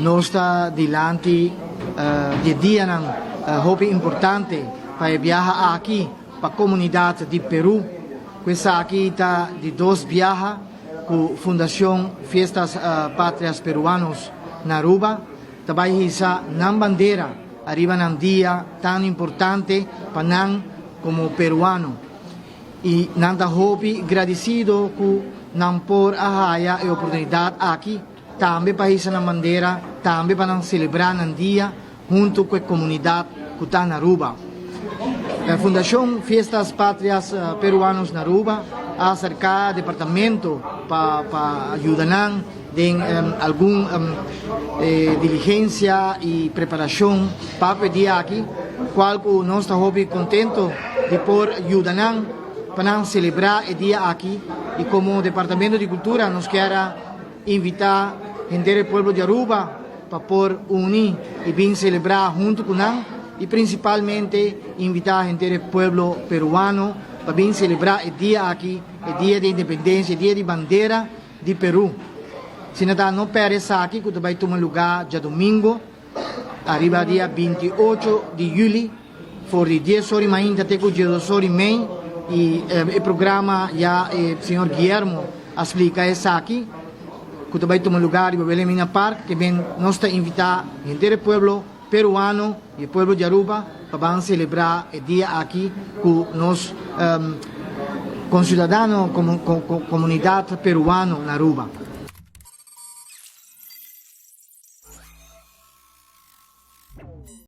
nós está diante de dia hobby importante para viajar aqui para a comunidade de Peru. Essa aqui está de 2 viagens com a Fundação Fiestas Pátrias Peruanos na Aruba. Também está na bandeira, arriba num dia tão importante para nós como peruano. E nada hobby agradecido com não por a oportunidade aqui, também para isso na bandeira, também para celebrar um dia junto com a comunidade que está na Aruba. A Fundação Fiestas Pátrias Peruanos na Aruba ha acercado o departamento para ajudar em alguma diligência e preparação para o dia aqui, qual nós estamos contentes de por ajudar para celebrar o dia aqui. E como Departamento de Cultura, nos quer invitar o povo de Aruba para por unir e vir celebrar junto com nós, e principalmente invitar o povo peruano para vir celebrar o dia aqui, o dia de independência, o dia de bandeira de Peru. Se não perece aqui, que vai tomar lugar dia domingo, arriba dia 28 de julho, for de 10 horas ainda até o dia 2 horas e meia. E o programa já o senhor Guillermo explica isso aqui, que vai tomar lugar em Belém Park, que vem nós invitar o povo peruano e o povo de Aruba para celebrar o dia aqui com nós concidadãos, comunidade peruana na Aruba.